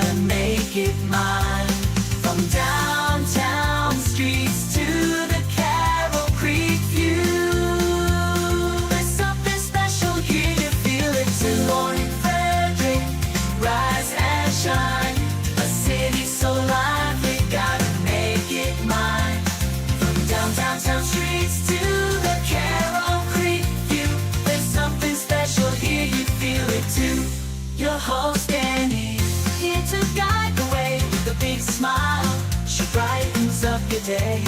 gotta make it mine. From downtown streets to the Carroll Creek view, there's something special here, you feel it too. Morning Frederick, rise and shine. A city so lively, gotta make it mine. From downtown streets to the Carroll Creek view, there's something special here, you feel it too. Your host Danny, here to guide the way with a big smile. She brightens up your day,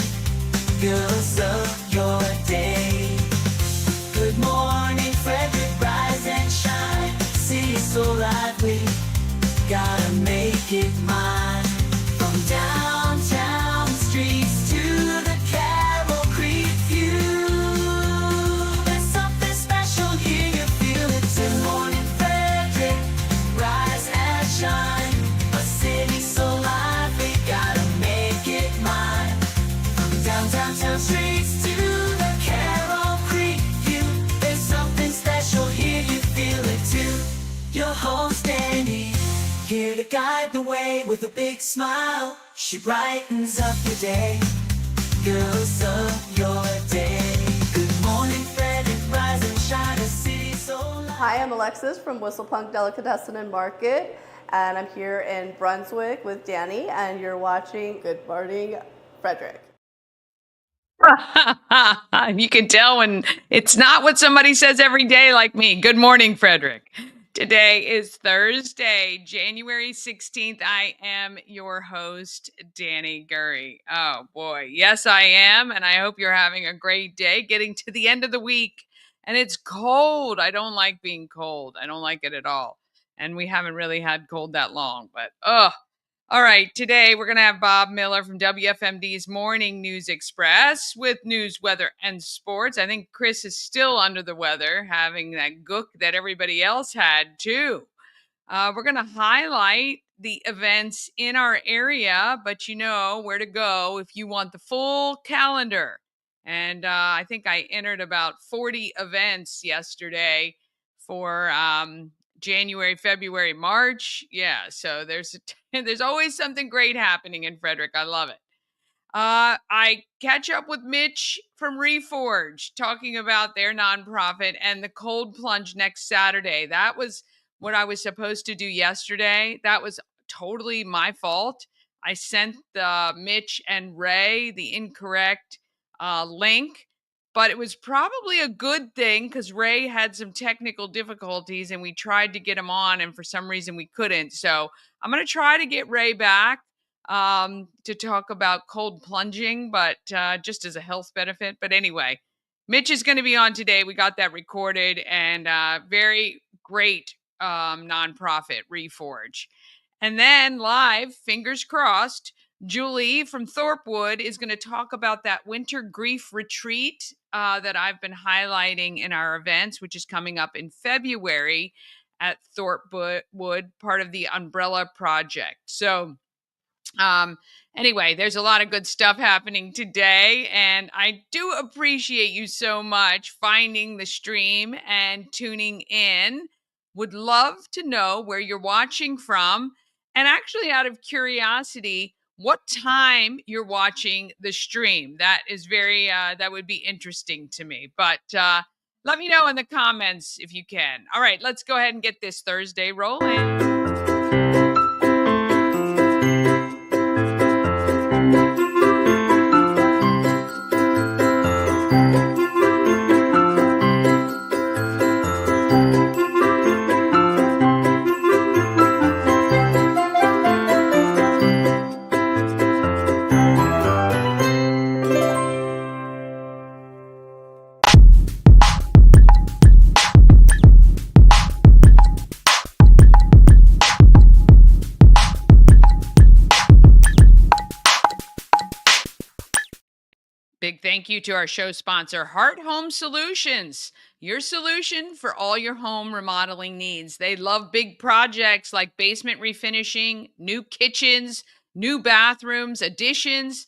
girls of your day. Good morning Frederick, rise and shine. City so lively, gotta make it mine. From downtown streets to the Carroll Creek view, there's something special here, you feel it too. Morning Frederick, rise and shine. A city so lively, gotta make it mine. From downtown streets to the Carroll Creek view, there's something special here, you feel it too. Your host Danny, here to guide the way with a big smile. She brightens up your day, girls of your day. Good morning Frederick, rise and shine. A city so lively. Hi, I'm Alexis from Whistlepunk Delicatessen and Market, and I'm here in Brunswick with Danny, and you're watching Good Morning Frederick. You can tell when it's not what somebody says every day like me. Good morning, Frederick. Today is Thursday, January 16th. I am your host, Danny Gurry. Oh boy, yes I am, and I hope you're having a great day, getting to the end of the week. And it's cold. I don't like being cold. I don't like it at all. And we haven't really had cold that long, but all right, today we're going to have Bob Miller from WFMD's Morning News Express with news, weather, and sports. I think Chris is still under the weather, having that gook that everybody else had too. We're going to highlight the events in our area, but you know where to go if you want the full calendar. And I think I entered about 40 events yesterday for January, February, March. Yeah, so there's always something great happening in Frederick. I love it. I catch up with Mitch from Reforge talking about their nonprofit and the Cold Plunge next Saturday. That was what I was supposed to do yesterday. That was totally my fault. I sent Mitch and Ray the incorrect link. But it was probably a good thing because Ray had some technical difficulties and we tried to get him on and for some reason we couldn't. So I'm going to try to get Ray back to talk about cold plunging, but just as a health benefit. But anyway, Mitch is going to be on today. We got that recorded, and very great nonprofit, Reforge. And then live, fingers crossed, Julie from ThorpeWood is going to talk about that winter grief retreat that I've been highlighting in our events, which is coming up in February at ThorpeWood, part of the Umbrella Project. So anyway, there's a lot of good stuff happening today, and I do appreciate you so much finding the stream and tuning in. Would love to know where you're watching from, and actually out of curiosity, what time you're watching the stream. That is very that would be interesting to me. But let me know in the comments if you can. All right, let's go ahead and get this Thursday rolling. Big thank you to our show sponsor, Heart Home Solutions, your solution for all your home remodeling needs. They love big projects like basement refinishing, new kitchens, new bathrooms, additions,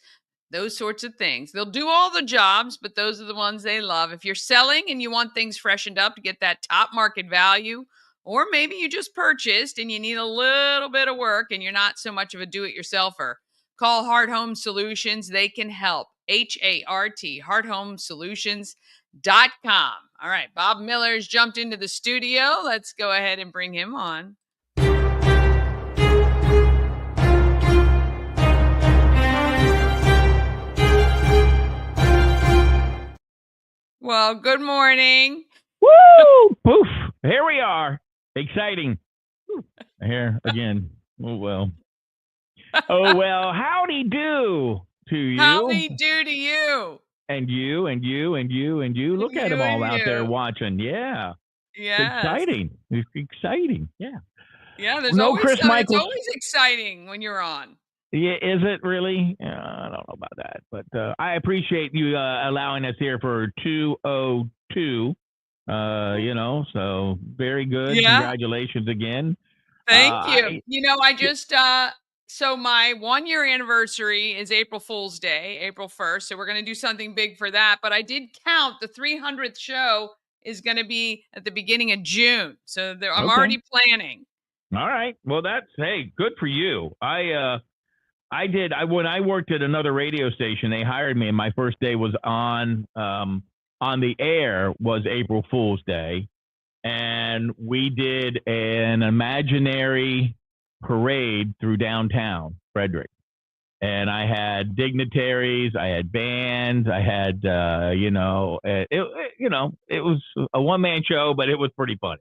those sorts of things. They'll do all the jobs, but those are the ones they love. If you're selling and you want things freshened up to get that top market value, Or maybe you just purchased and you need a little bit of work and you're not so much of a do-it-yourselfer. Call Hard Home Solutions. They can help. HART, hardhomesolutions.com. All right, Bob Miller's jumped into the studio. Let's go ahead and bring him on. Well, good morning. Woo! Poof! Here we are. Exciting. Here again. Oh well. Oh well. Howdy do to you. Howdy do to you. And you and you and you and you. Look at them all out there watching. Yeah. Yes. It's exciting. It's exciting. Yeah. Yeah. There's No always Chris Michaels. It's always exciting when you're on. Yeah, is it really? I don't know about that, but I appreciate you allowing us here for 202. So very good. Yeah. Congratulations again. Thank you. I just so my 1 year anniversary is April Fool's Day, April 1st. So we're going to do something big for that. But I did count the 300th show is going to be at the beginning of June. So I'm already planning. All right. Well, hey, good for you. When I worked at another radio station, they hired me, and my first day was on the air was April Fool's Day, and we did an imaginary parade through downtown Frederick, and I had dignitaries, I had bands, I had it was a one-man show, but it was pretty funny.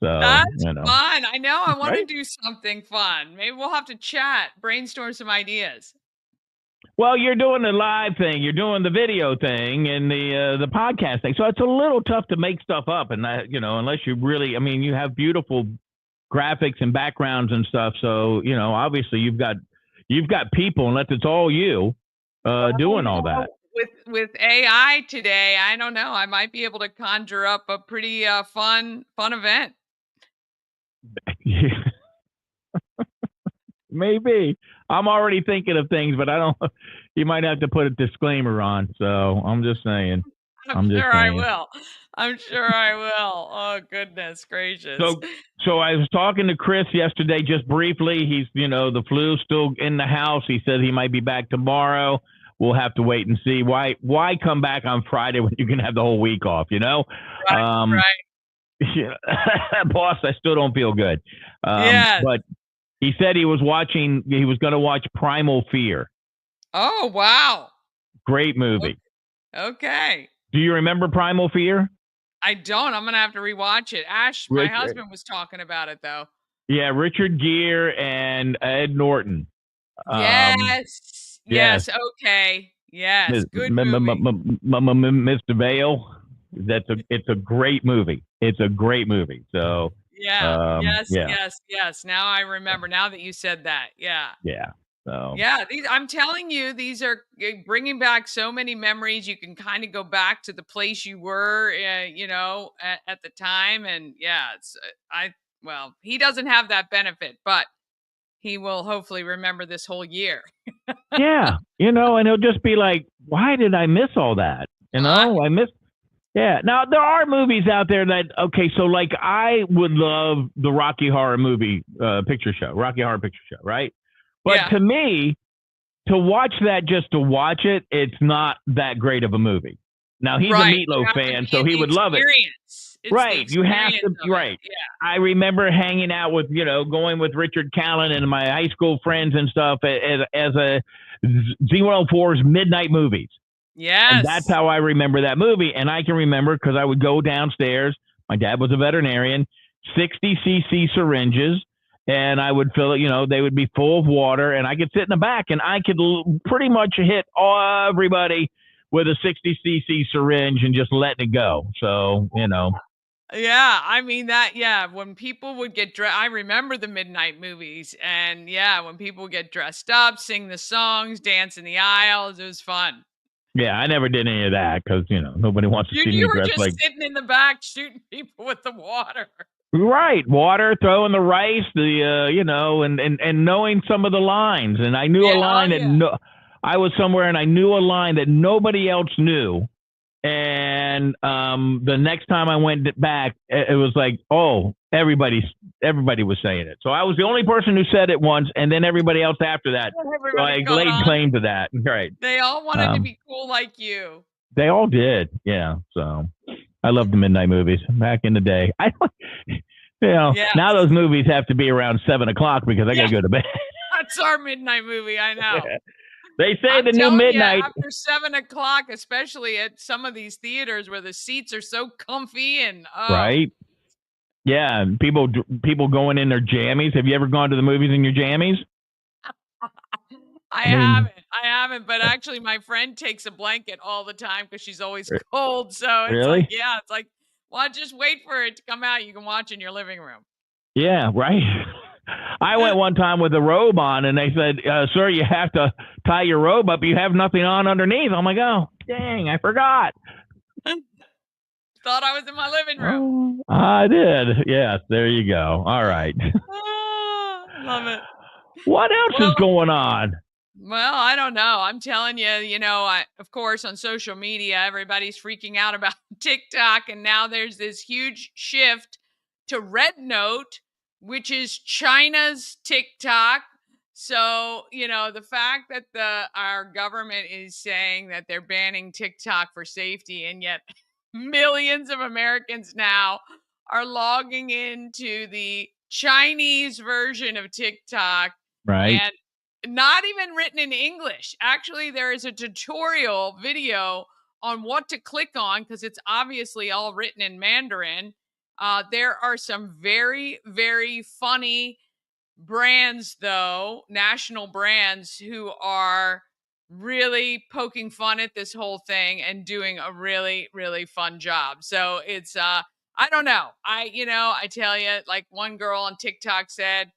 So, that's fun. I know. I want Right? to do something fun. Maybe we'll have to chat, brainstorm some ideas. Well, you're doing the live thing, you're doing the video thing, and the podcast thing. So it's a little tough to make stuff up, and unless you really, you have beautiful graphics and backgrounds and stuff. So obviously you've got people, unless it's all you doing all that. With AI today, I don't know. I might be able to conjure up a pretty fun event. Maybe. I'm already thinking of things, but I don't. You might have to put a disclaimer on. So I'm just saying. I'm sure I will. Oh, goodness gracious. So I was talking to Chris yesterday, just briefly. He's, the flu's still in the house. He said he might be back tomorrow. We'll have to wait and see. Why come back on Friday when you can have the whole week off? Right. Yeah, boss, I still don't feel good. Yes. But he said he was going to watch Primal Fear. Oh, wow. Great movie. Okay. Do you remember Primal Fear? I don't. I'm going to have to rewatch it. Ash, my husband, was talking about it, though. Yeah, Richard Gere and Ed Norton. Yes. Okay. Yes. Good movie. Mr. Vale. It's a great movie. It's a great movie. So yes. Now I remember. Now that you said that, yeah. So I'm telling you, these are bringing back so many memories. You can kind of go back to the place you were, at the time, and he doesn't have that benefit, but he will hopefully remember this whole year. Yeah, and he'll just be like, "Why did I miss all that?" I missed. Yeah. Now there are movies out there that so like I would love the Rocky Horror Picture Show, right? But to me, to watch that just to watch it, it's not that great of a movie. Now he's a Meatloaf fan, so he would love it. Right. You have to. Right. Yeah. I remember hanging out with, going with Richard Callen and my high school friends and stuff as a Z104's midnight movies. Yes. And that's how I remember that movie. And I can remember because I would go downstairs. My dad was a veterinarian, 60 cc syringes. And I would fill it, they would be full of water. And I could sit in the back and I could pretty much hit everybody with a 60 cc syringe and just letting it go. So, Yeah, when people would get dressed, I remember the midnight movies, and when people get dressed up, sing the songs, dance in the aisles, it was fun. Yeah, I never did any of that because, nobody wants to see me dressed like... You were just sitting in the back shooting people with the water. Right, water, throwing the rice, and knowing some of the lines. And I knew a line I was somewhere and I knew a line that nobody else knew. And the next time I went back, it was like, oh, everybody was saying it. So I was the only person who said it once, and then everybody else after that. So I Everybody caught laid on. claim to that. Right. They all wanted to be cool like you. They all did. Yeah. So I love the midnight movies back in the day. I don't, now those movies have to be around 7:00 because I got to go to bed. That's our midnight movie. I know. Yeah. They say the new midnight. After 7:00, especially at some of these theaters where the seats are so comfy and right. Yeah, people going in their jammies. Have you ever gone to the movies in your jammies? I haven't, but actually my friend takes a blanket all the time because she's always cold. So it's like, it's like, well, just wait for it to come out. You can watch in your living room. Yeah, right. I went one time with a robe on, and they said, sir, you have to tie your robe up. You have nothing on underneath. I'm like, oh, dang, I forgot. Thought I was in my living room. Oh, I did. Yes, there you go. All right. Love it. What else is going on? Well, I don't know. I'm telling you, of course, on social media, everybody's freaking out about TikTok. And now there's this huge shift to Red Note, which is China's TikTok. So, the fact that our government is saying that they're banning TikTok for safety, and yet millions of Americans now are logging into the Chinese version of TikTok. Right. And not even written in English. Actually, there is a tutorial video on what to click on because it's obviously all written in Mandarin. There are some very, very funny brands, though, national brands, who are really poking fun at this whole thing and doing a really, really fun job. So it's, I don't know. I tell you, like one girl on TikTok said,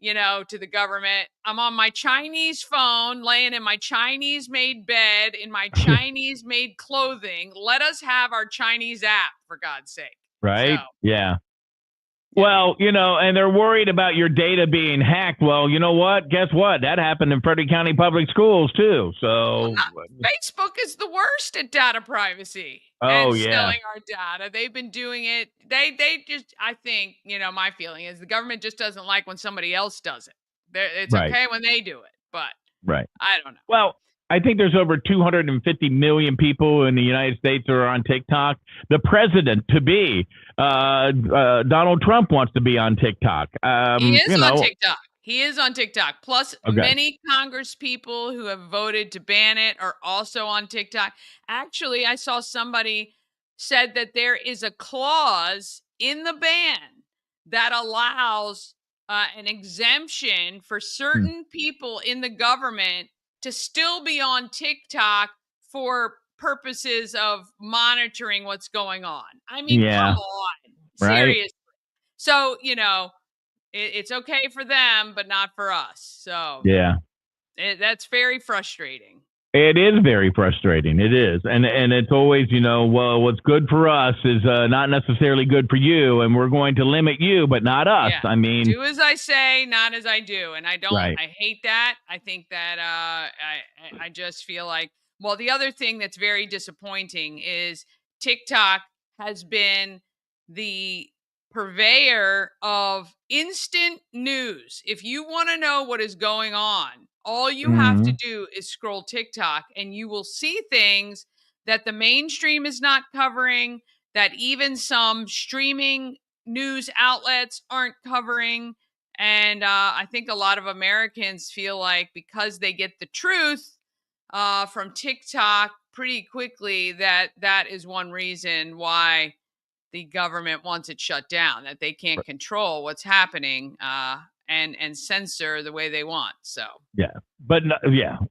to the government, I'm on my Chinese phone, laying in my Chinese made bed, in my Chinese made clothing. Let us have our Chinese app, for God's sake. Right. So, yeah. Well, and they're worried about your data being hacked. Well, you know what? Guess what? That happened in Frederick County Public Schools, too. So Facebook is the worst at data privacy and selling our data. They've been doing it. They just, I think, my feeling is the government just doesn't like when somebody else does it. It's okay when they do it, but I don't know. Well, I think there's over 250 million people in the United States that are on TikTok. The president to be, Donald Trump wants to be on TikTok. He is on TikTok. He is on TikTok. Plus, many Congress people who have voted to ban it are also on TikTok. Actually, I saw somebody said that there is a clause in the ban that allows an exemption for certain people in the government to still be on TikTok for purposes of monitoring what's going on. I mean, come on. Seriously. So, it's okay for them, but not for us. So, that's very frustrating. It is very frustrating. It is. And it's always, well, what's good for us is not necessarily good for you. And we're going to limit you, but not us. Yeah. I mean, do as I say, not as I do. And I don't, I hate that. I think that I just feel like, well, the other thing that's very disappointing is TikTok has been the purveyor of instant news. If you want to know what is going on, all you have to do is scroll TikTok and you will see things that the mainstream is not covering, that even some streaming news outlets aren't covering. And I think a lot of Americans feel like because they get the truth from TikTok pretty quickly, that is one reason why the government wants it shut down, that they can't control what's happening and censor the way they want. So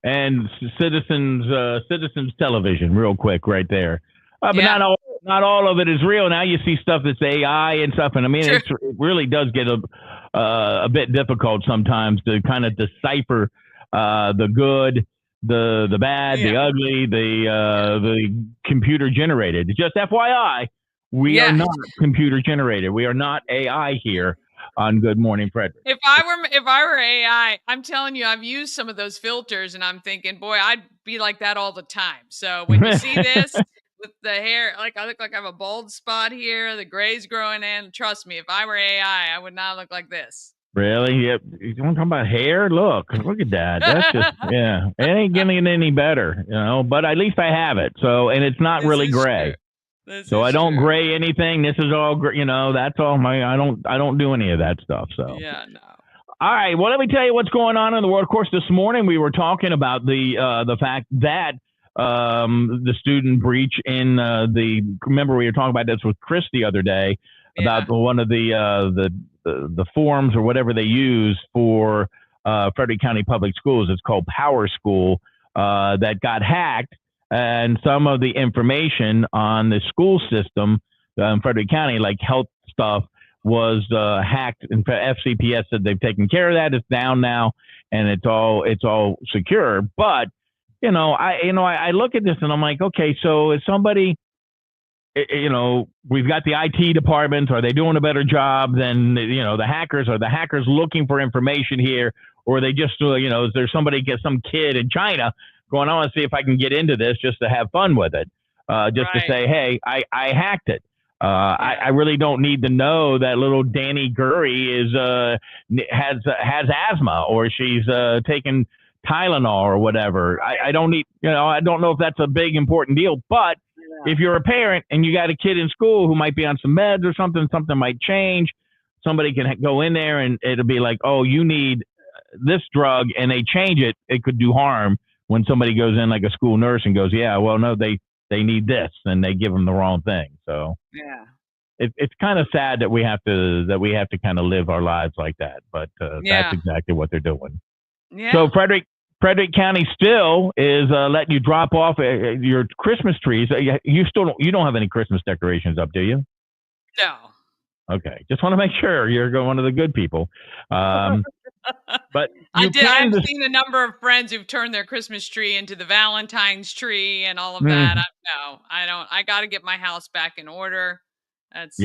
and citizens television, real quick, right there. But not all of it is real. Now you see stuff that's AI and stuff, and I mean it really does get a bit difficult sometimes to kind of decipher the good, the bad, the ugly, the computer generated. Just FYI. We are not computer generated. We are not AI here on Good Morning Frederick. If I were AI, I'm telling you, I've used some of those filters, and I'm thinking, boy, I'd be like that all the time. So when you see this, with the hair. Like I look like I have a bald spot here. The gray's growing in. Trust me, if I were AI, I would not look like this. Really? Yep. You want to talk about hair? Look at that. That's just, yeah. It ain't getting any better, but at least I have it. So, and it's not This really is gray. true. So I don't gray anything. This is all, that's all I don't do any of that stuff. So, yeah, no. All right. Well, let me tell you what's going on in the world. Of course, this morning we were talking about the fact that the student breach in remember we were talking about this with Chris the other day about one of the forums or whatever they use for Frederick County Public Schools. It's called Power School that got hacked, and some of the information on the school system in Frederick County, like health stuff, was hacked. And FCPS said they've taken care of that. It's down now, and it's all secure. But I look at this and I'm like, okay, so is somebody, we've got the IT departments. Are they doing a better job than the hackers? Are the hackers looking for information here, or are they just is there some kid in China going, I want to see if I can get into this just to have fun with it, just to say, hey, I hacked it. I really don't need to know that little Danny Gurry has asthma, or she's taking Tylenol or whatever. I don't need, I don't know if that's a big important deal, but if you're a parent and you got a kid in school who might be on some meds or something might change, somebody can go in there and it'll be like, oh, you need this drug, and they change it. It could do harm when somebody goes in, like a school nurse, and goes, yeah, well, no, they need this, and they give them the wrong thing. So yeah, it's kind of sad that we have to kind of live our lives like that. But that's exactly what they're doing. Yeah. So Frederick County still is letting you drop off your Christmas trees. You don't have any Christmas decorations up, do you? No. Okay, just want to make sure you're one of the good people. But I've seen a number of friends who've turned their Christmas tree into the Valentine's tree and all of that. I don't. I got to get my house back in order. That's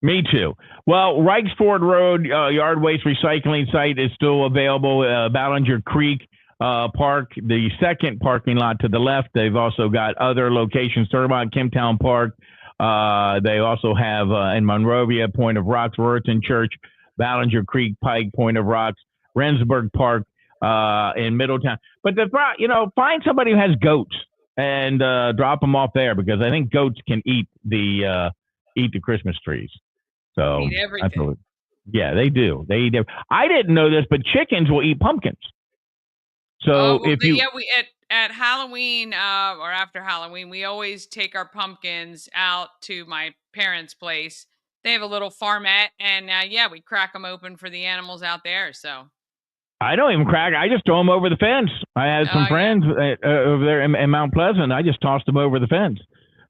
Me too. Well, Reichsford Road Yard Waste Recycling Site is still available. Ballinger Creek Park, the second parking lot to the left. They've also got other locations: Turbine, Kimtown Park. They also have in Monrovia, Point of Rocks, Ruritan Church, Ballinger Creek, Pike, Point of Rocks, Rendsburg Park in Middletown. But find somebody who has goats and drop them off there, because I think goats can eat the Christmas trees. So eat everything. Yeah, they do. They eat. I didn't know this, but chickens will eat pumpkins. So at Halloween or after Halloween, we always take our pumpkins out to my parents' place. They have a little farmette, and we crack them open for the animals out there. So I don't even crack. I just throw them over the fence. I had some friends over there in Mount Pleasant. I just tossed them over the fence,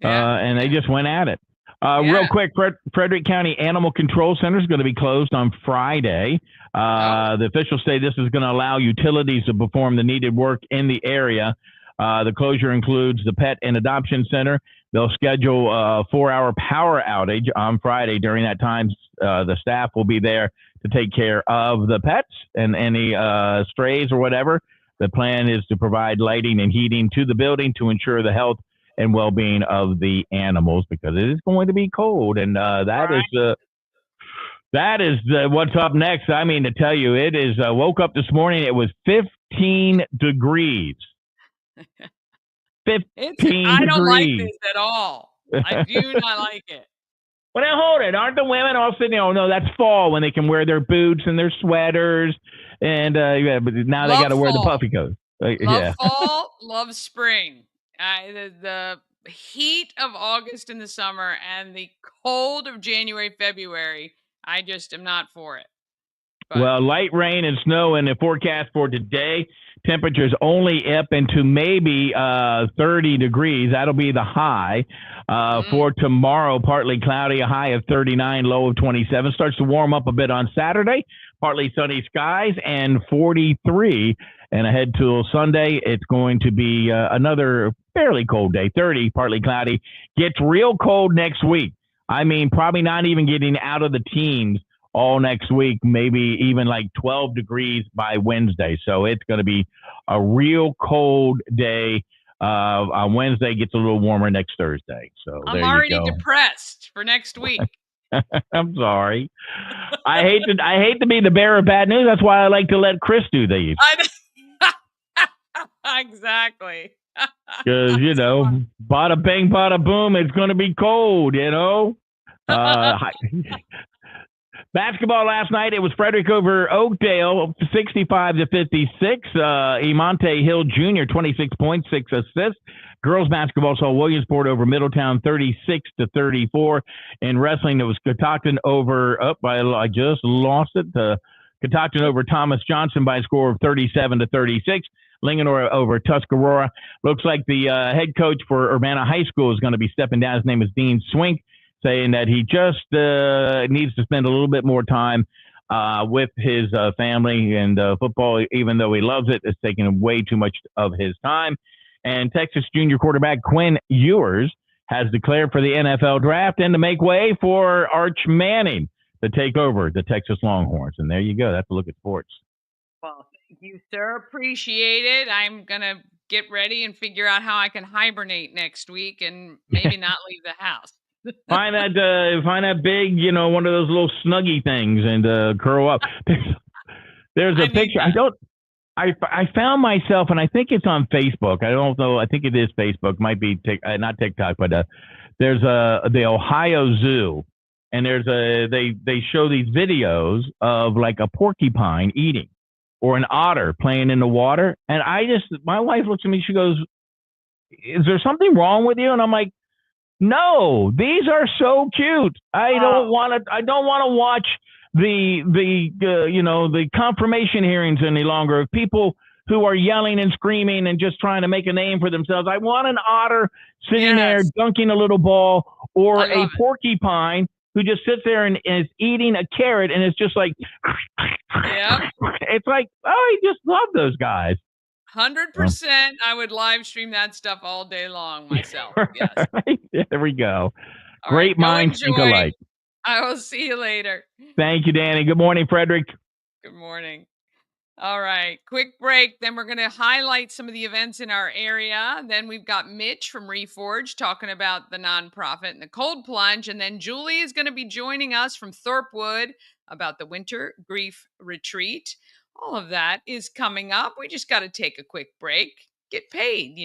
and they just went at it. Real quick, Frederick County Animal Control Center is going to be closed on Friday. The officials say this is going to allow utilities to perform the needed work in the area. The closure includes the Pet and Adoption Center. They'll schedule a 4-hour power outage on Friday. During that time, the staff will be there to take care of the pets and any strays or whatever. The plan is to provide lighting and heating to the building to ensure the health and well-being of the animals, because it is going to be cold, and that is what's up next. I mean, to tell you, it is. Woke up this morning, it was 15 degrees. 15 I don't like degrees. this at all. I do not like it. Well, now hold it. Aren't the women all sitting there? Oh no, that's fall when they can wear their boots and their sweaters, and but now they got to wear the puffy coats. Love fall, love spring. The heat of August in the summer and the cold of January, February, I just am not for it. But. Well, light rain and snow in the forecast for today. Temperatures only up into maybe 30 degrees. That'll be the high. For tomorrow, partly cloudy, a high of 39, low of 27. Starts to warm up a bit on Saturday. Partly sunny skies and 43. And ahead till Sunday, it's going to be another fairly cold day, 30, partly cloudy. Gets real cold next week. I mean, probably not even getting out of the teens all next week, maybe even like 12 degrees by Wednesday. So it's going to be a real cold day On Wednesday, it gets a little warmer next Thursday. So I'm there already you go. depressed for next week. I'm sorry. I hate to be the bearer of bad news. That's why I like to let Chris do these. Exactly. Because, bada bing, bada boom, it's going to be cold, Basketball last night, it was Frederick over Oakdale, 65-56. Imonte Hill Jr., 26 points, 6 assists. Girls basketball saw Williamsport over Middletown, 36-34. In wrestling, it was Catoctin over, I just lost it, Catoctin over Thomas Johnson by a score of 37-36. Linganore over Tuscarora. Looks like the head coach for Urbana High School is going to be stepping down. His name is Dean Swink, saying that he just needs to spend a little bit more time with his family, and football, even though he loves it, is taking way too much of his time. And Texas junior quarterback Quinn Ewers has declared for the NFL draft and to make way for Arch Manning to take over the Texas Longhorns. And there you go. That's a look at sports. Well, thank you, sir. Appreciate it. I'm going to get ready and figure out how I can hibernate next week and maybe not leave the house. Find that big, one of those little snuggy things and curl up. There's a picture. I found myself, and I think it's on Facebook. I don't know. I think it is Facebook. Might be not TikTok, but there's the Ohio Zoo, and they show these videos of like a porcupine eating or an otter playing in the water, and my wife looks at me. She goes, "Is there something wrong with you?" And I'm like, "No, these are so cute. I don't want to watch the confirmation hearings any longer of people who are yelling and screaming and just trying to make a name for themselves. I want an otter sitting there dunking a little ball, or a porcupine who just sits there and is eating a carrot and it's just like, it's like, I just love those guys. 100%. I would live stream that stuff all day long myself. Yes. There we go. All Great right, minds think alike. I will see you later. Thank you, Danny. Good morning, Frederick. Good morning. All right, quick break. Then we're going to highlight some of the events in our area. Then we've got Mitch from Reforge talking about the nonprofit and the Cold Plunge. And then Julie is going to be joining us from ThorpeWood about the Winter Grief Retreat. All of that is coming up. We just got to take a quick break. Get paid,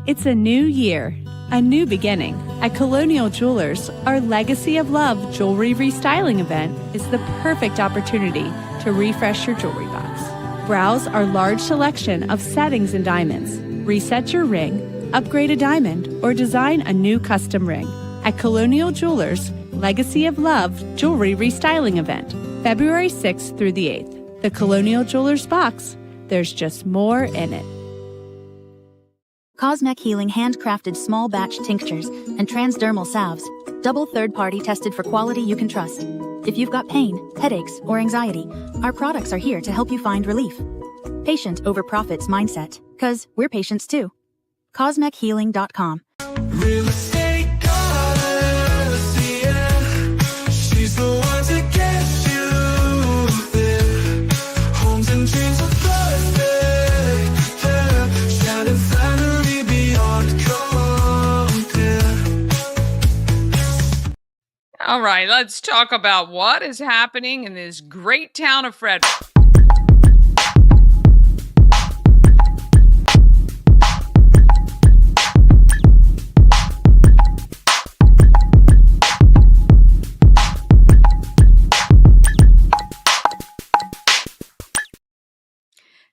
It's a new year, a new beginning. At Colonial Jewelers, our Legacy of Love jewelry restyling event is the perfect opportunity to refresh your jewelry box. Browse our large selection of settings and diamonds. Reset your ring, upgrade a diamond, or design a new custom ring. At Colonial Jewelers, Legacy of Love jewelry restyling event, February 6th through the 8th. The Colonial Jewelers box, there's just more in it. Cosmec Healing handcrafted small batch tinctures and transdermal salves, double third-party tested for quality you can trust. If you've got pain, headaches, or anxiety, our products are here to help you find relief. Patient over profits mindset, 'cause we're patients too. CosmecHealing.com. Real estate goddess, yeah. She's the one to get you there. Homes and dreams are perfect, yeah. Shining flattery beyond compare. All right, let's talk about what is happening in this great town of Frederick.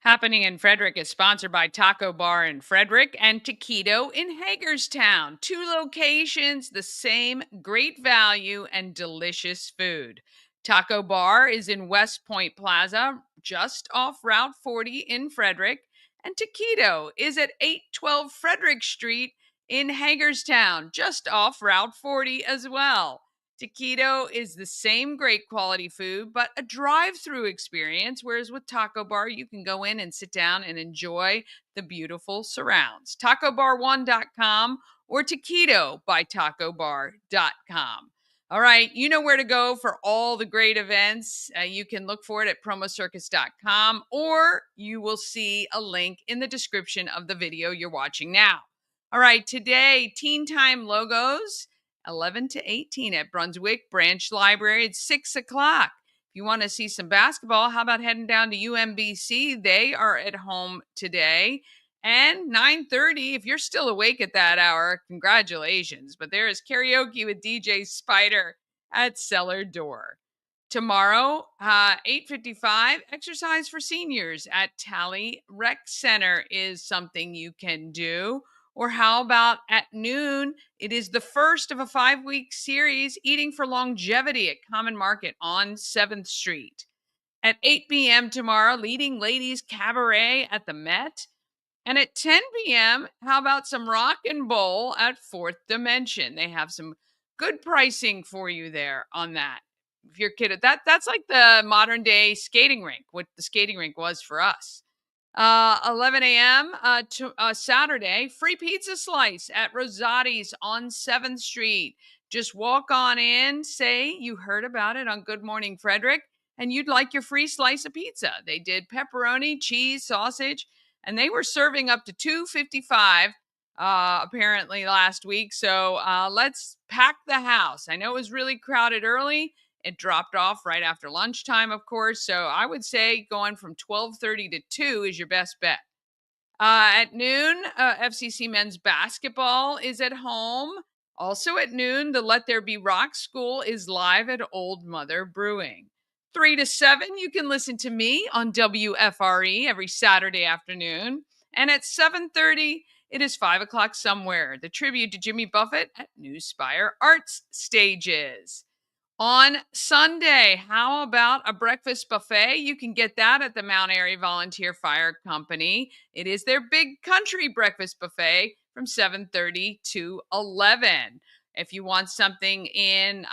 Happening in Frederick is sponsored by Taco Bar in Frederick and Taquito in Hagerstown. 2 locations, the same great value and delicious food. Taco Bar is in West Point Plaza, just off Route 40 in Frederick, and Taquito is at 812 Frederick Street in Hagerstown, just off Route 40 as well. Taquito is the same great quality food, but a drive-through experience, whereas with Taco Bar, you can go in and sit down and enjoy the beautiful surrounds. TacoBar1.com or Taquito by TacoBar.com. All right, you know where to go for all the great events. You can look for it at promocircus.com, or you will see a link in the description of the video you're watching now. All right, today, Teen Time Logos, 11 to 18 at Brunswick Branch Library. It's 6 o'clock. If you want to see some basketball, how about heading down to UMBC? They are at home today. And 9:30, if you're still awake at that hour, congratulations. But there is karaoke with DJ Spider at Cellar Door. Tomorrow, 8:55, exercise for seniors at Tally Rec Center is something you can do. Or how about at noon? It is the first of a 5-week series, Eating for Longevity at Common Market on 7th Street. At 8 p.m. tomorrow, Leading Ladies Cabaret at the Met. And at 10 p.m., how about some rock and bowl at Fourth Dimension? They have some good pricing for you there on that. If you're kidding, that's like the modern day skating rink, what the skating rink was for us. 11 a.m. To Saturday, free pizza slice at Rosati's on 7th Street. Just walk on in, say you heard about it on Good Morning Frederick, and you'd like your free slice of pizza. They did pepperoni, cheese, sausage, and they were serving up to $2.55 apparently last week. So let's pack the house. I know it was really crowded early. It dropped off right after lunchtime, of course. So I would say going from 12:30 to 2 is your best bet. At noon, FCC men's basketball is at home. Also at noon, the Let There Be Rock School is live at Old Mother Brewing. 3 to 7, you can listen to me on WFRE every Saturday afternoon. And at 7:30, it is 5 o'clock somewhere, the tribute to Jimmy Buffett at Newspire Arts Stages. On Sunday, how about a breakfast buffet? You can get that at the Mount Airy Volunteer Fire Company. It is their big country breakfast buffet from 7:30 to 11. If you want something in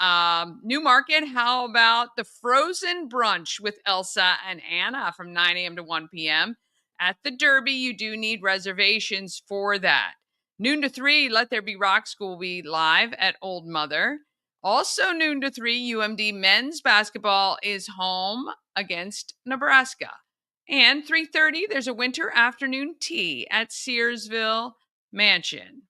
Newmarket, how about the frozen brunch with Elsa and Anna from 9 a.m. to 1 p.m. At the Derby, you do need reservations for that. Noon to 3, Let There Be Rock School will be live at Old Mother. Also noon to 3, UMD men's basketball is home against Nebraska. And 3:30, there's a winter afternoon tea at Searsville Mansion.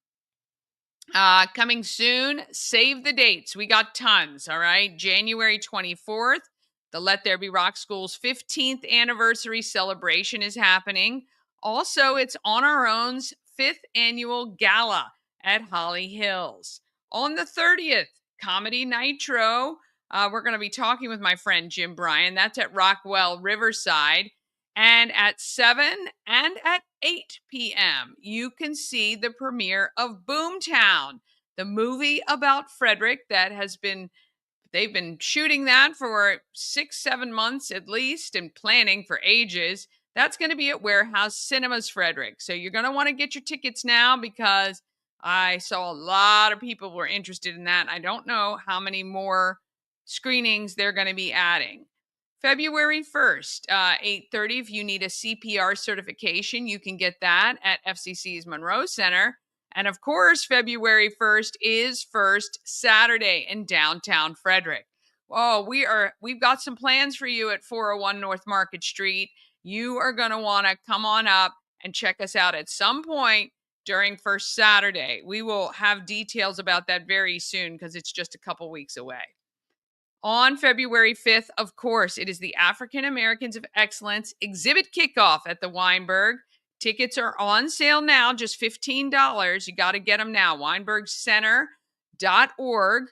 Coming soon, save the dates. We got tons, all right? January 24th, the Let There Be Rock School's 15th anniversary celebration is happening. Also, it's On Our Own's 5th annual gala at Holly Hills. On the 30th, Comedy Nitro. We're going to be talking with my friend Jim Bryan. That's at Rockwell Riverside. And at 7 and at 8 p.m., you can see the premiere of Boomtown, the movie about Frederick they've been shooting that for 6-7 months at least and planning for ages. That's going to be at Warehouse Cinemas Frederick. So you're going to want to get your tickets now because I saw a lot of people were interested in that. I don't know how many more screenings they're going to be adding. February 1st, 8:30. If you need a CPR certification, you can get that at FCC's Monroe Center. And of course, February 1st is First Saturday in downtown Frederick. Oh, we've got some plans for you at 401 North Market Street. You are going to want to come on up and check us out at some point during First Saturday. We will have details about that very soon because it's just a couple weeks away. On February 5th, of course, it is the African Americans of Excellence exhibit kickoff at the Weinberg. Tickets are on sale now, just $15. You got to get them now, weinbergcenter.org.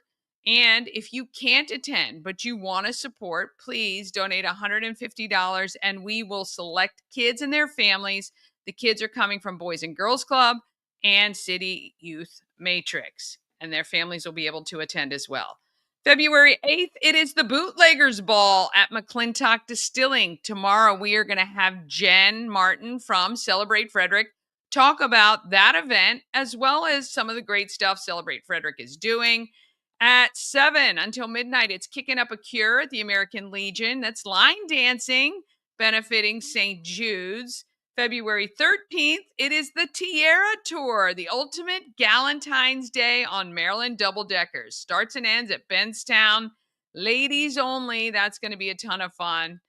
And if you can't attend, but you want to support, please donate $150 and we will select kids and their families. The kids are coming from Boys and Girls Club and City Youth Matrix, and their families will be able to attend as well. February 8th, it is the Bootleggers Ball at McClintock Distilling. Tomorrow, we are going to have Jen Martin from Celebrate Frederick talk about that event, as well as some of the great stuff Celebrate Frederick is doing. At 7 until midnight, it's Kicking Up a Cure at the American Legion. That's line dancing, benefiting St. Jude's. February 13th, it is the Tierra Tour, the ultimate Galentine's Day on Maryland double-deckers. Starts and ends at Benstown. Ladies only. That's going to be a ton of fun.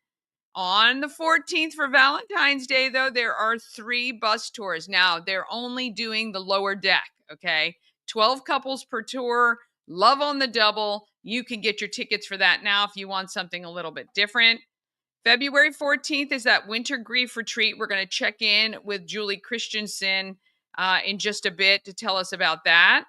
On the 14th for Valentine's Day, though, there are 3 bus tours. Now, they're only doing the lower deck, okay? 12 couples per tour. Love on the double. You can get your tickets for that now if you want something a little bit different. February 14th is that winter grief retreat. We're going to check in with Julie Christensen in just a bit to tell us about that.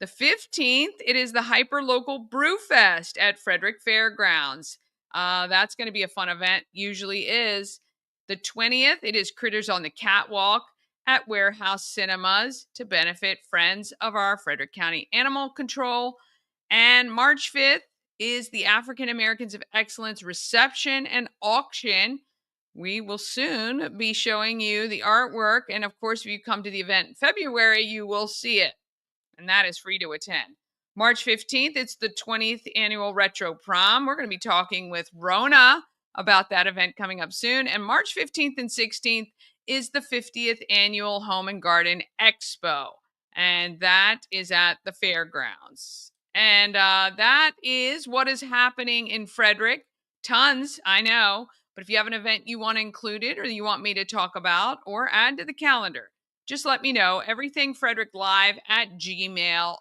The 15th, it is the hyper-local Brew Fest at Frederick Fairgrounds. That's going to be a fun event, usually is. The 20th, it is Critters on the Catwalk at Warehouse Cinemas to benefit friends of our Frederick County Animal Control. And March 5th, is the African Americans of Excellence reception and auction. We will soon be showing you the artwork. And of course, if you come to the event in February, you will see it. And that is free to attend. March 15th, it's the 20th annual Retro Prom. We're going to be talking with Rona about that event coming up soon. And March 15th and 16th is the 50th annual Home and Garden Expo. And that is at the fairgrounds. And that is what is happening in Frederick. Tons, I know. But if you have an event you want included or you want me to talk about or add to the calendar, just let me know. Everything Frederick Live at gmail.com.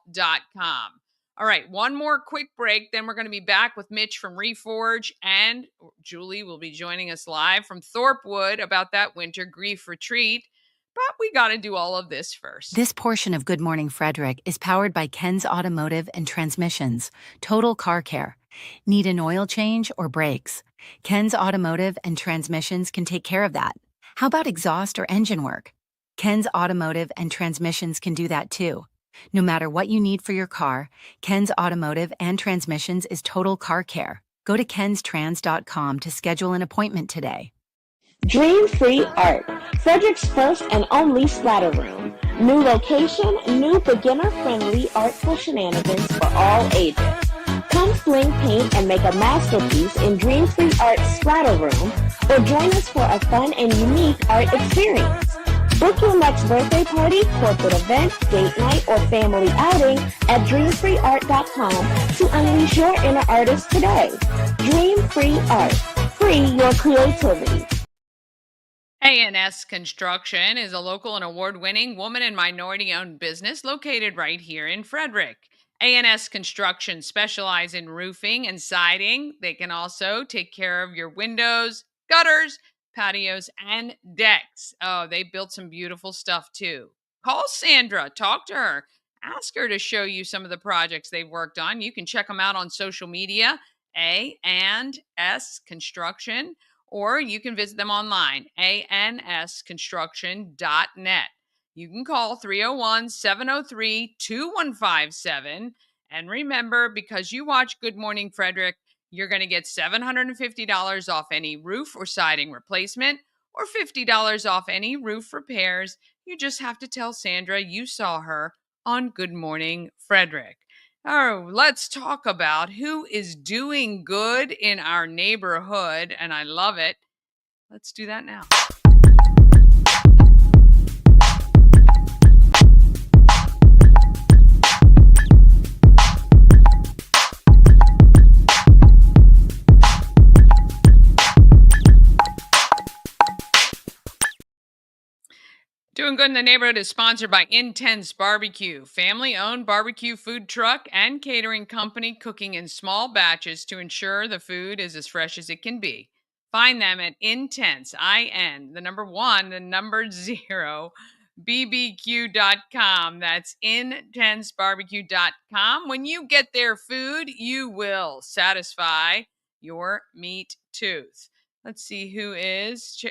All right, one more quick break. Then we're going to be back with Mitch from Reforge. And Julie will be joining us live from ThorpeWood about that winter grief retreat. But we got to do all of this first. This portion of Good Morning Frederick is powered by Ken's Automotive and Transmissions, Total Car Care. Need an oil change or brakes? Ken's Automotive and Transmissions can take care of that. How about exhaust or engine work? Ken's Automotive and Transmissions can do that too. No matter what you need for your car, Ken's Automotive and Transmissions is Total Car Care. Go to kenstrans.com to schedule an appointment today. Dream Free Art, Frederick's first and only splatter room. New location, new beginner-friendly artful shenanigans for all ages. Come sling paint and make a masterpiece in Dream Free Art's splatter room, or join us for a fun and unique art experience. Book your next birthday party, corporate event, date night, or family outing at dreamfreeart.com to unleash your inner artist today. Dream Free Art. Free your creativity. A&S Construction is a local and award-winning woman and minority-owned business located right here in Frederick. A&S Construction specializes in roofing and siding. They can also take care of your windows, gutters, patios, and decks. Oh, they built some beautiful stuff too. Call Sandra, talk to her, ask her to show you some of the projects they've worked on. You can check them out on social media, A&S Construction, or you can visit them online, ansconstruction.net. You can call 301-703-2157. And remember, because you watch Good Morning Frederick, you're going to get $750 off any roof or siding replacement or $50 off any roof repairs. You just have to tell Sandra you saw her on Good Morning Frederick. Oh, let's talk about who is doing good in our neighborhood, and I love it. Let's do that now. Doing Good in the Neighborhood is sponsored by Intense Barbecue, family-owned barbecue food truck and catering company cooking in small batches to ensure the food is as fresh as it can be. Find them at Intense, I-N, the number 1, the number 0, bbq.com. That's intensebarbecue.com. When you get their food, you will satisfy your meat tooth. Let's see who is.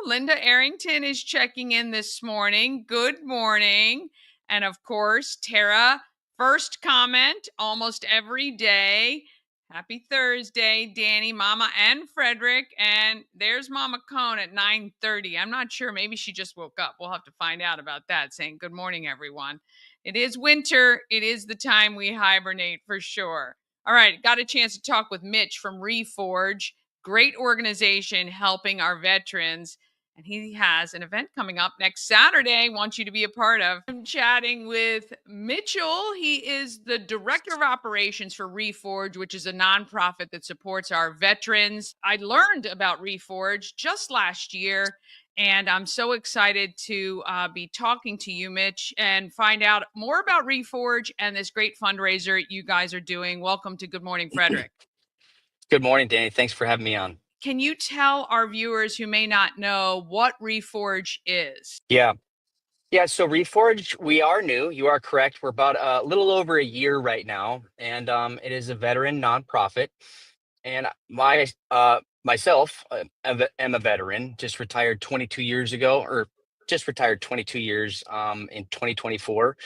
Linda Arrington is checking in this morning. Good morning. And of course, Tara, first comment almost every day. Happy Thursday, Danny, Mama, and Frederick. And there's Mama Cone at 9:30. I'm not sure. Maybe she just woke up. We'll have to find out about that, saying good morning, everyone. It is winter. It is the time we hibernate for sure. All right. Got a chance to talk with Mitch from Reforge. Great organization helping our veterans. and he has an event coming up next Saturday. Want you to be a part of. I'm chatting with Mitchell. He is the director of operations for Reforge, which is a nonprofit that supports our veterans. I learned about Reforge just last year, and I'm so excited to be talking to you, Mitch, and find out more about Reforge and this great fundraiser you guys are doing. Welcome to Good Morning Frederick. Good morning, Danny. Thanks for having me on. Can you tell our viewers who may not know what Reforge is? Yeah. So Reforge, we are new. You are correct. We're about a little over a year right now, and it is a veteran nonprofit. And myself, am a veteran. Just retired 22 years ago, or just retired 22 years in 2024.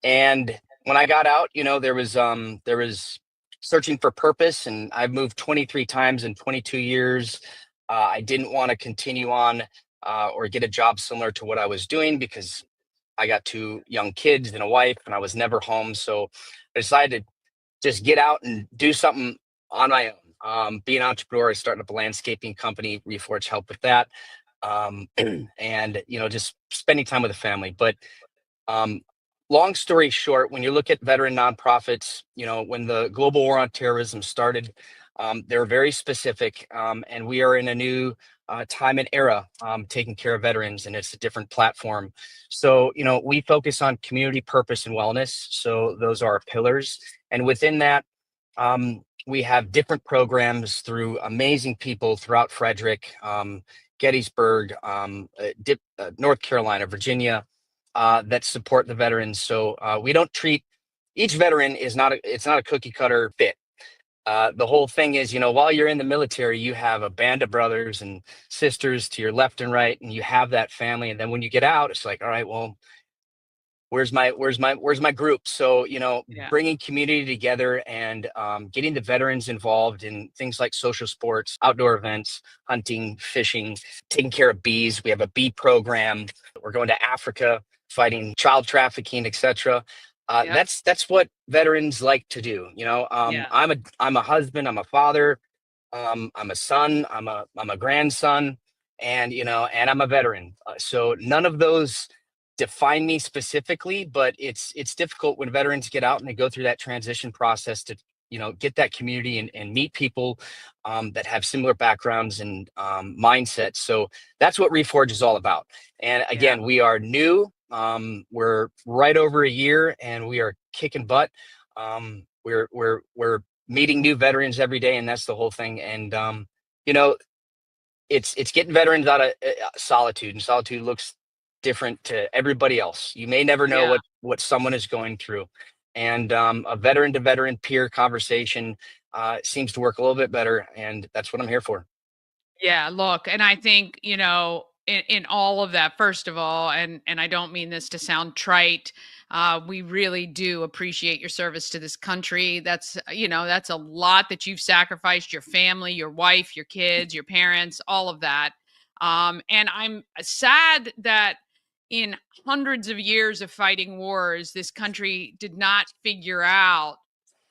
And when I got out, there was searching for purpose, and I've moved 23 times in 22 years. I didn't want to continue on or get a job similar to what I was doing because I got two young kids and a wife, and I was never home. So I decided to just get out and do something on my own. Be an entrepreneur, starting up a landscaping company. Reforge helped with that, and just spending time with the family. But um, long story short, when you look at veteran nonprofits, when the global war on terrorism started, they're very specific, and we are in a new time and era taking care of veterans, and it's a different platform. So, we focus on community purpose and wellness. So those are our pillars. And within that, we have different programs through amazing people throughout Frederick, Gettysburg, North Carolina, Virginia, that support the veterans. So we don't treat each veteran it's not a cookie cutter fit. The whole thing is, while you're in the military, you have a band of brothers and sisters to your left and right, and you have that family. And then when you get out, it's like, all right, well, where's my group? So, bringing community together and getting the veterans involved in things like social sports, outdoor events, hunting, fishing, taking care of bees. We have a bee program. We're going to Africa, fighting child trafficking, etc. That's what veterans like to do. I'm a husband, I'm a father, I'm a son, I'm a grandson, and I'm a veteran. So none of those define me specifically, but it's difficult when veterans get out and they go through that transition process to get that community and meet people that have similar backgrounds and mindsets. So that's what Reforge is all about. And again, we are new. We're right over a year, and we are kicking butt. We're meeting new veterans every day, and that's the whole thing. And it's getting veterans out of solitude, and solitude looks different to everybody else. You may never know what someone is going through, and a veteran to veteran peer conversation seems to work a little bit better, and that's what I'm here for. Yeah, look, and I think, in all of that, first of all, and I don't mean this to sound trite, we really do appreciate your service to this country. That's a lot that you've sacrificed, your family, your wife, your kids, your parents, all of that. And I'm sad that in hundreds of years of fighting wars, this country did not figure out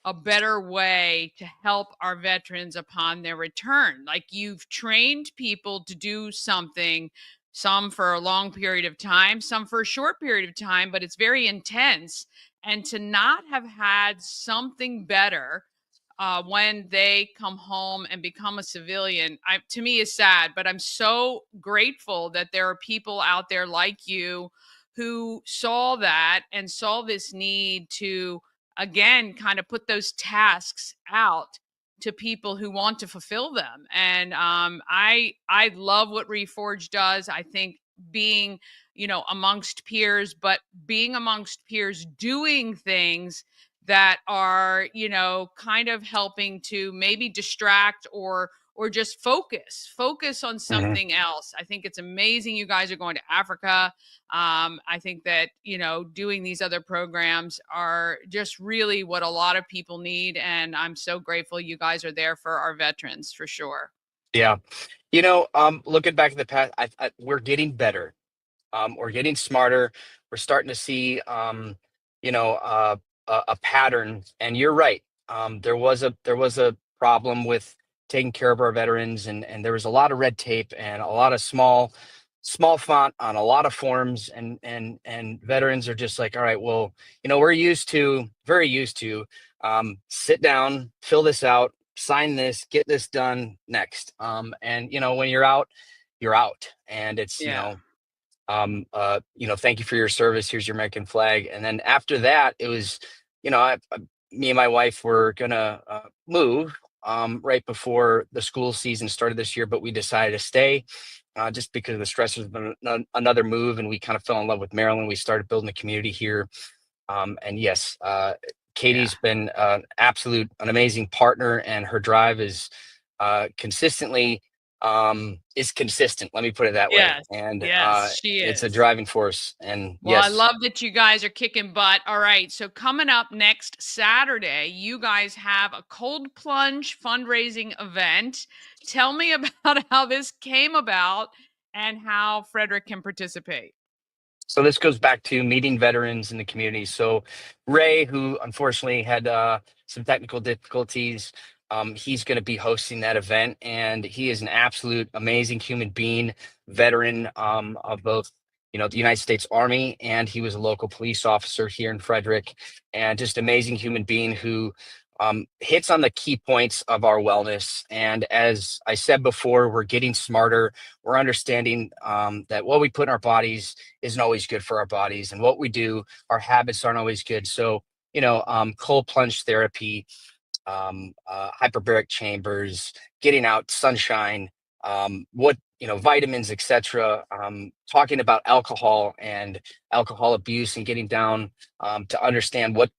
a better way to help our veterans upon their return. Like, you've trained people to do something, some for a long period of time, some for a short period of time, but it's very intense. And to not have had something better when they come home and become a civilian, to me is sad. But I'm so grateful that there are people out there like you who saw that and saw this need to, again, kind of put those tasks out to people who want to fulfill them. And I love what Reforge does. I think being, amongst peers, but being amongst peers doing things that are, kind of helping to maybe distract or just focus on something else. I think it's amazing you guys are going to Africa. I think that, doing these other programs are just really what a lot of people need. And I'm so grateful you guys are there for our veterans, for sure. Yeah. Looking back at the past, we're getting better. We're getting smarter. We're starting to see, a pattern. And you're right. There was a problem with taking care of our veterans, and there was a lot of red tape and a lot of small font on a lot of forms, and veterans are just like, all right, well, we're very used to sit down, fill this out, sign this, get this done, next. And when you're out, you're out, and it's Yeah. thank you for your service, here's your American flag. And then after that, it was, me and my wife were gonna move right before the school season started this year, but we decided to stay just because of the stressors of another move, and we kind of fell in love with Maryland. We started building a community here. And yes, Katie's been an amazing partner, and her drive is consistently is consistent. Let me put it that way. Yes. And Yes, she it's a is. driving force. And Well, I yes, love that you guys are kicking butt. All right. So coming up next Saturday, you guys have a Cold Plunge fundraising event. Tell me about how this came about and how Frederick can participate. so this goes back to meeting veterans in the community. So Ray, who unfortunately had some technical difficulties, he's going to be hosting that event, and he is an absolute amazing human being, veteran of both, the United States Army, and he was a local police officer here in Frederick, and just amazing human being who hits on the key points of our wellness. And as I said before, we're getting smarter. We're understanding that what we put in our bodies isn't always good for our bodies, and what we do, our habits aren't always good. So, cold plunge therapy, hyperbaric chambers, getting out, sunshine, vitamins, etc. Talking about alcohol and alcohol abuse, and getting down to understand what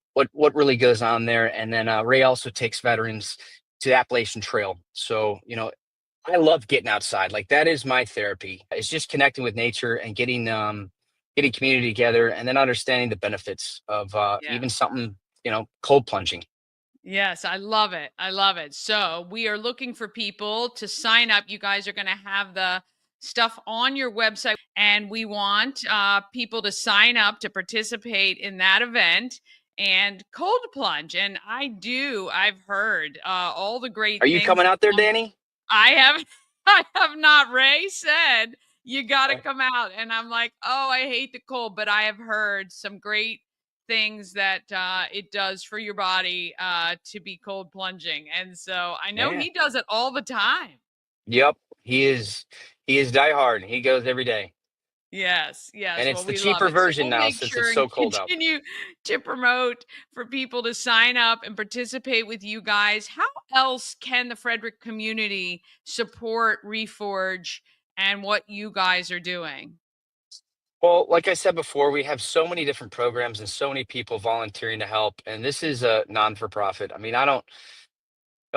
really goes on there. And then Ray also takes veterans to the Appalachian Trail. So, I love getting outside. Like, that is my therapy. It's just connecting with nature and getting community together, and then understanding the benefits of Yeah. even something, cold plunging. Yes, I love it. I love it. So we are looking for people to sign up. You guys are going to have the stuff on your website, and we want people to sign up to participate in that event and cold plunge. And I've heard all the great Are you things coming that out there, come. Danny? I have, I have not. Ray said you got to Okay. come out, and I'm like, oh, I hate the cold, but I have heard some great things that it does for your body to be cold plunging, and so I know Yeah. he does it all the time. Yep. He is diehard. He goes every day. Yes, And yes. it's Well, the we love cheaper it. So version we'll now make since it's sure and so cold out. continue to promote for people to sign up and participate with you guys. How else can the Frederick community support Reforge and what you guys are doing? Well, like I said before, we have so many different programs and so many people volunteering to help. And this is a non-for-profit. I mean, no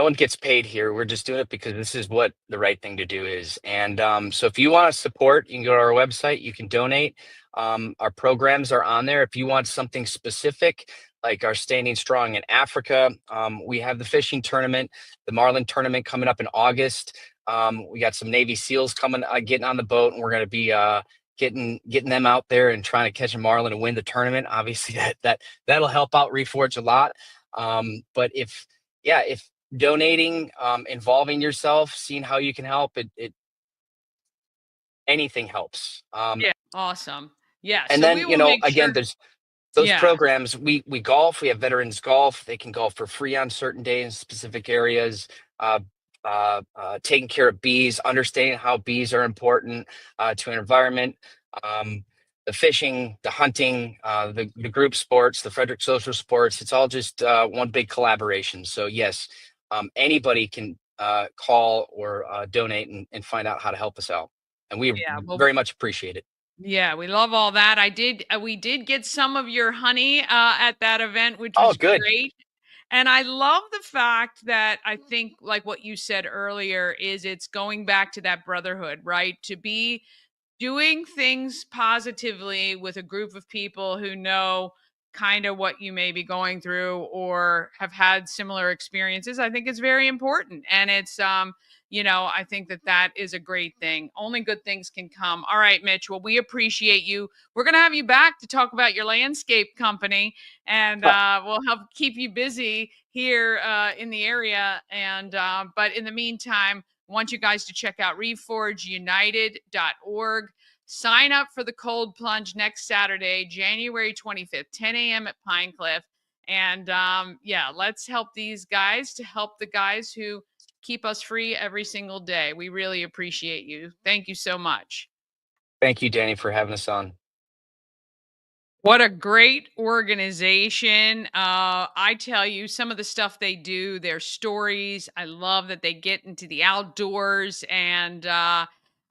one gets paid here. We're just doing it because this is what the right thing to do is. And so if you want to support, you can go to our website, you can donate. Our programs are on there. If you want something specific, like our Standing Strong in Africa, we have the fishing tournament, the Marlin tournament coming up in August. We got some Navy SEALs coming, getting on the boat, and we're going to be getting them out there and trying to catch a marlin and win the tournament. Obviously, that'll help out Reforge a lot. But if donating, involving yourself, seeing how you can help, it anything helps. Yeah, awesome. Yeah, And so then, we will make again, sure. there's those Yeah, programs. We golf. We have veterans golf. They can golf for free on certain days in specific areas. Uh, Taking care of bees, understanding how bees are important to an environment. The fishing, the hunting, the group sports, the Frederick social sports. It's all just one big collaboration. So yes, anybody can call or donate and find out how to help us out, and we yeah. Well, very much appreciate it. yeah, we love all that. We did get some of your honey at that event, which Oh, was good. great. And I love the fact that I think, like what you said earlier, is it's going back to that brotherhood, right? To be doing things positively with a group of people who know kind of what you may be going through or have had similar experiences. I think it's very important, and it's I think that that is a great thing. Only good things can come. All right, Mitch, well, we appreciate you. We're going to have you back to talk about your landscape company, and we'll help keep you busy here in the area. And but in the meantime, I want you guys to check out reforgeunited.org. Sign up for the Cold Plunge next Saturday, January 25th, 10 a.m. at Pine Cliff. And let's help these guys to help the guys who keep us free every single day. We really appreciate you. Thank you so much. Thank you, Danny, for having us on. What a great organization. I tell you, some of the stuff they do, their stories, I love that they get into the outdoors. And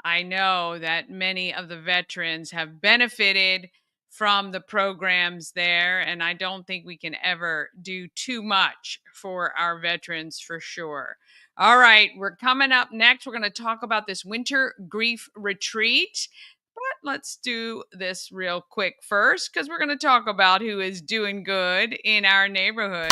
I know that many of the veterans have benefited from the programs there. And I don't think we can ever do too much for our veterans for sure. All right, we're coming up next. We're going to talk about this winter grief retreat. But let's do this real quick first because we're going to talk about who is doing good in our neighborhood.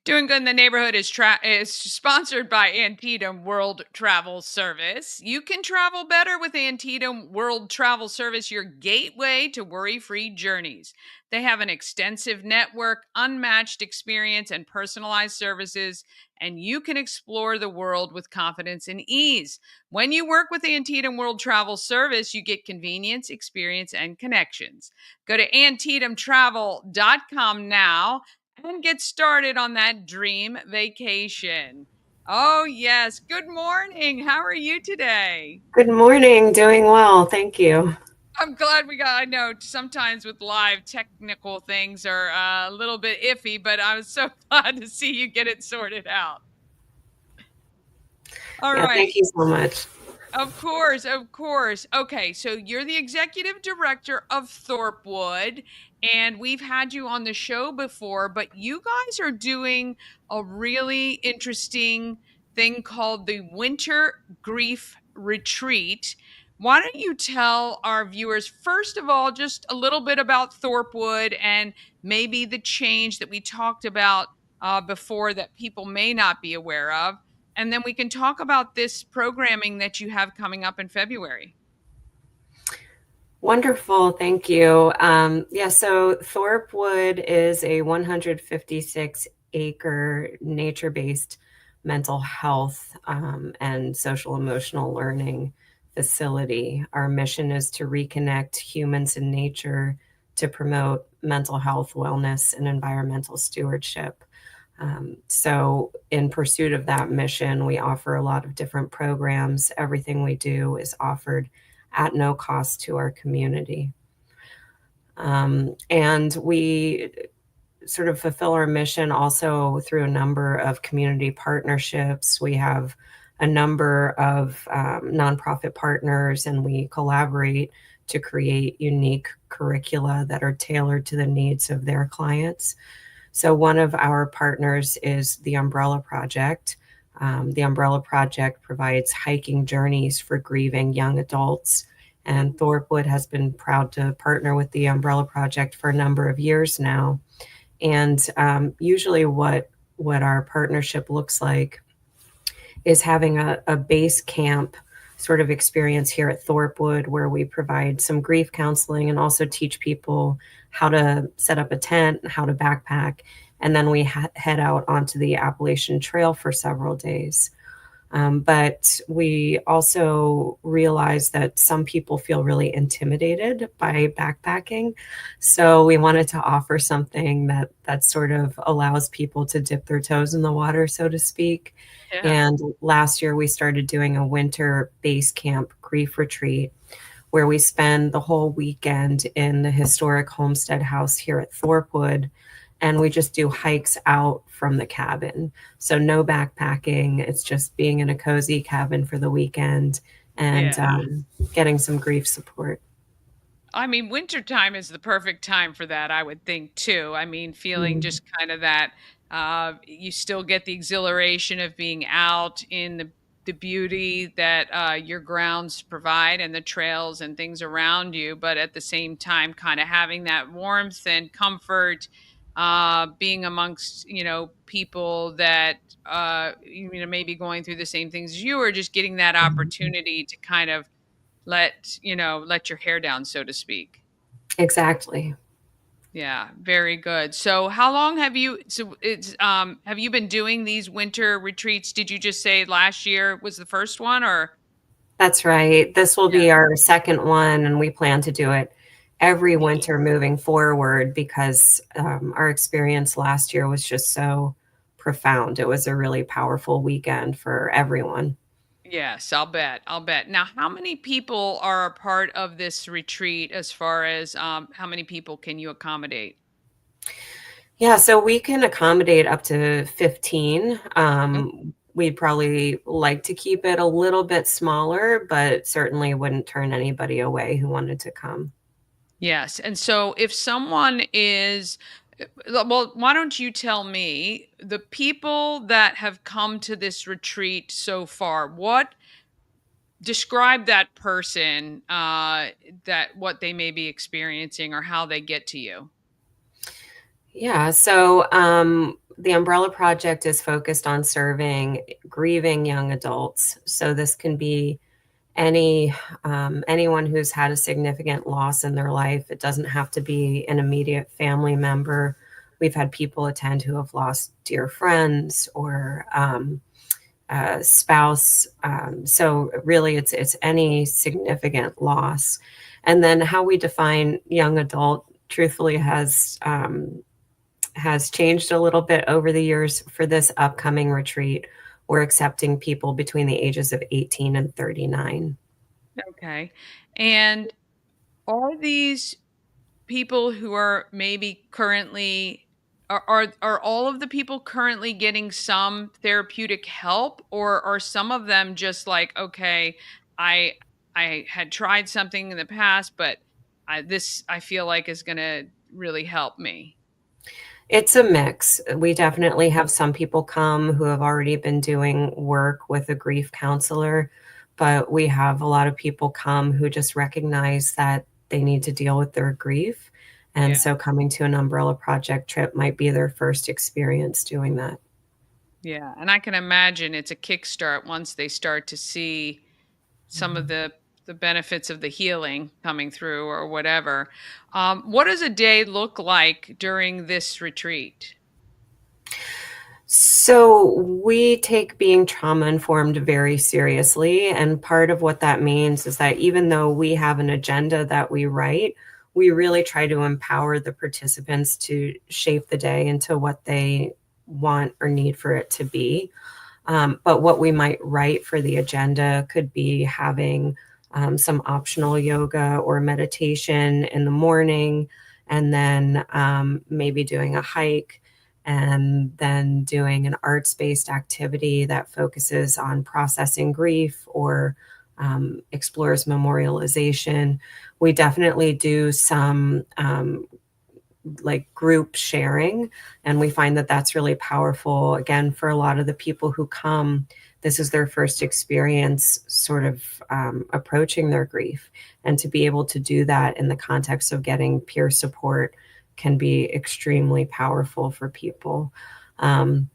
Doing Good in the Neighborhood is sponsored by Antietam World Travel Service. You can travel better with Antietam World Travel Service, your gateway to worry-free journeys. They have an extensive network, unmatched experience, and personalized services, and you can explore the world with confidence and ease. When you work with Antietam World Travel Service, you get convenience, experience, and connections. Go to AntietamTravel.com now and get started on that dream vacation. Oh, yes. Good morning. How are you today? Good morning. Doing well. Thank you. I'm glad I know sometimes with live technical things are a little bit iffy, but I was so glad to see you get it sorted out. All right. Thank you so much. Of course, of course. Okay, so you're the executive director of ThorpeWood, and we've had you on the show before, but you guys are doing a really interesting thing called the Winter Grief Retreat. Why don't you tell our viewers, first of all, just a little bit about ThorpeWood and maybe the change that we talked about before that people may not be aware of? And then we can talk about this programming that you have coming up in February. Wonderful. Thank you. So ThorpeWood is a 156-acre nature-based mental health and social emotional learning facility. Our mission is to reconnect humans and nature to promote mental health, wellness, and environmental stewardship. So in pursuit of that mission, we offer a lot of different programs. Everything we do is offered at no cost to our community. And we sort of fulfill our mission also through a number of community partnerships. We have a number of nonprofit partners, and we collaborate to create unique curricula that are tailored to the needs of their clients. So one of our partners is the Umbrella Project. The Umbrella Project provides hiking journeys for grieving young adults, and ThorpeWood has been proud to partner with the Umbrella Project for a number of years now. And usually what our partnership looks like is having a base camp sort of experience here at ThorpeWood, where we provide some grief counseling and also teach people how to set up a tent, how to backpack, and then we head out onto the Appalachian Trail for several days. But we also realize that some people feel really intimidated by backpacking. So we wanted to offer something that sort of allows people to dip their toes in the water, so to speak. Yeah. And last year we started doing a winter base camp grief retreat where we spend the whole weekend in the historic homestead house here at ThorpeWood. And we just do hikes out from the cabin. So no backpacking. It's just being in a cozy cabin for the weekend and getting some grief support. I mean, wintertime is the perfect time for that, I would think, too. I mean, feeling just kind of that you still get the exhilaration of being out in the beauty that your grounds provide and the trails and things around you, but at the same time, kind of having that warmth and comfort, being amongst, people that, maybe going through the same things as you, or just getting that opportunity to kind of let your hair down, so to speak. Exactly. Yeah, very good. So how long have you been doing these winter retreats? Did you just say last year was the first one, or? That's right. This will Yeah, be our second one, and we plan to do it every neat. winter moving forward because our experience last year was just so profound. It was a really powerful weekend for everyone. Yes, I'll bet. I'll bet. Now, how many people are a part of this retreat as far as how many people can you accommodate? Yeah, so we can accommodate up to 15. We'd probably like to keep it a little bit smaller, but certainly wouldn't turn anybody away who wanted to come. Yes. And so if someone is, well, why don't you tell me the people that have come to this retreat so far, what describe that person, that what they may be experiencing or how they get to you? Yeah, so the Umbrella Project is focused on serving grieving young adults. So this can be anyone who's had a significant loss in their life. It doesn't have to be an immediate family member. We've had people attend who have lost dear friends or a spouse. So really, it's any significant loss. And then how we define young adult, truthfully, has changed a little bit over the years. For this upcoming retreat, we're accepting people between the ages of 18 and 39. Okay. And are these people who are maybe currently are all of the people currently getting some therapeutic help, or are some of them just like, okay, I I had tried something in the past, but this I feel like is going to really help me. It's a mix. We definitely have some people come who have already been doing work with a grief counselor, but we have a lot of people come who just recognize that they need to deal with their grief. And Yeah. so coming to an Umbrella Project trip might be their first experience doing that. Yeah, and I can imagine it's a kickstart once they start to see some of the benefits of the healing coming through or whatever. What does a day look like during this retreat? So we take being trauma informed very seriously. And part of what that means is that even though we have an agenda that we write, we really try to empower the participants to shape the day into what they want or need for it to be. But what we might write for the agenda could be having some optional yoga or meditation in the morning, and then maybe doing a hike, and then doing an arts based activity that focuses on processing grief or explores memorialization. We definitely do some like group sharing. And we find that that's really powerful. Again, for a lot of the people who come, this is their first experience sort of approaching their grief. And to be able to do that in the context of getting peer support can be extremely powerful for people. Again,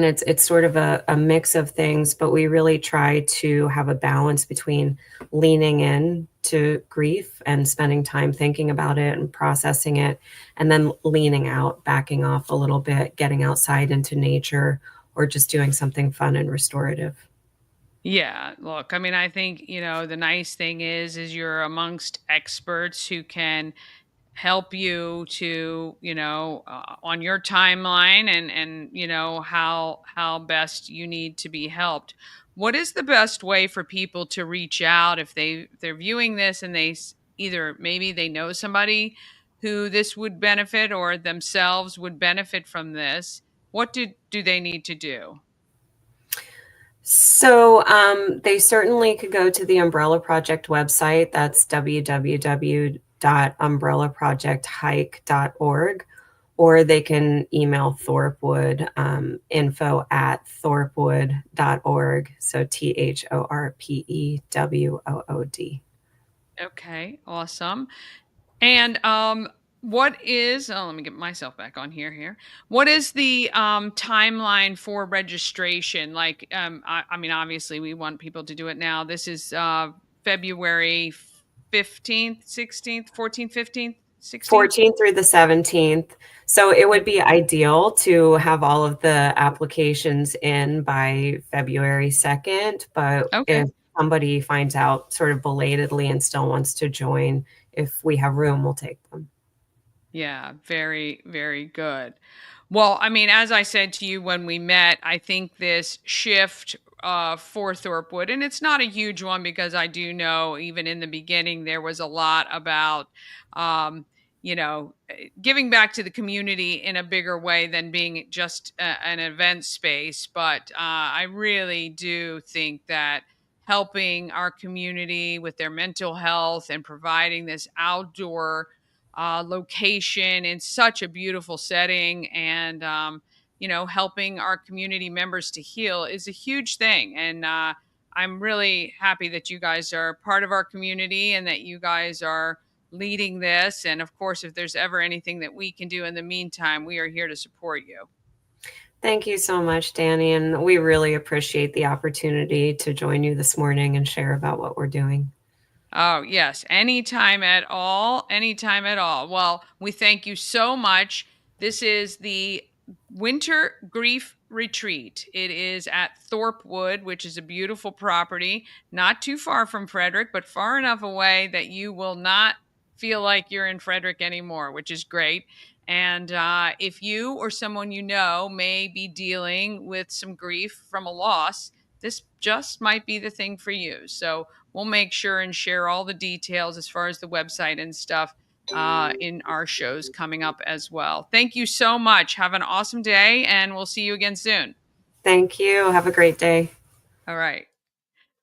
it's sort of a mix of things, but we really try to have a balance between leaning in to grief and spending time thinking about it and processing it, and then leaning out, backing off a little bit, getting outside into nature, or just doing something fun and restorative. Yeah, look, I mean, I think, the nice thing is you're amongst experts who can help you to, on your timeline and how best you need to be helped. What is the best way for people to reach out if they're viewing this and either maybe they know somebody who this would benefit or themselves would benefit from this? What do they need to do? So they certainly could go to the Umbrella Project website. That's www.umbrellaprojecthike.org, or they can email ThorpeWood, info@thorpewood.org. So THORPEWOOD. Okay, awesome. And what is let me get myself back on here. What is the timeline for registration? Like I mean obviously we want people to do it now. This is February 15th, 16th, 14th, 15th, 16th? 14th through the 17th. So it would be ideal to have all of the applications in by February 2nd. But Okay. if somebody finds out sort of belatedly and still wants to join, if we have room, we'll take them. Yeah, very, very good. Well, I mean, as I said to you when we met, I think this shift for ThorpeWood, and it's not a huge one because I do know even in the beginning there was a lot about, um, giving back to the community in a bigger way than being just an event space. But I really do think that helping our community with their mental health and providing this outdoor location in such a beautiful setting and helping our community members to heal is a huge thing. And I'm really happy that you guys are part of our community and that you guys are leading this. And of course, if there's ever anything that we can do in the meantime, we are here to support you. Thank you so much, Danny. And we really appreciate the opportunity to join you this morning and share about what we're doing. Oh, yes. Anytime at all. Anytime at all. Well, we thank you so much. This is the Winter Grief Retreat. It is at ThorpeWood, which is a beautiful property, not too far from Frederick, but far enough away that you will not feel like you're in Frederick anymore, which is great. And if you or someone you know may be dealing with some grief from a loss, this just might be the thing for you. So we'll make sure and share all the details as far as the website and stuff in our shows coming up as well. Thank you so much. Have an awesome day, and we'll see you again soon. Thank you. Have a great day. All right.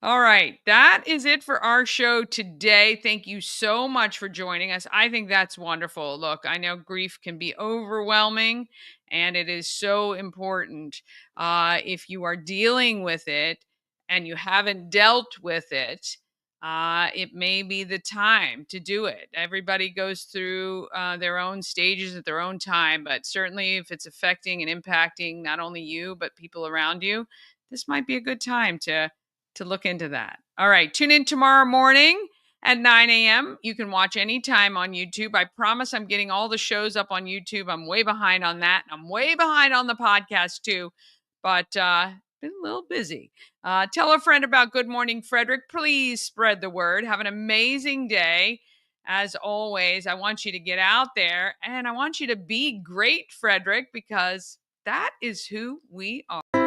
All right. That is it for our show today. Thank you so much for joining us. I think that's wonderful. Look, I know grief can be overwhelming, and it is so important. If you are dealing with it and you haven't dealt with it, it may be the time to do it. Everybody goes through their own stages at their own time, but certainly if it's affecting and impacting not only you, but people around you, this might be a good time to look into that. All right. Tune in tomorrow morning at 9 a.m. You can watch anytime on YouTube. I promise I'm getting all the shows up on YouTube. I'm way behind on that. I'm way behind on the podcast too, but been a little busy. Tell a friend about Good Morning Frederick. Please spread the word. Have an amazing day. As always, I want you to get out there and I want you to be great, Frederick, because that is who we are.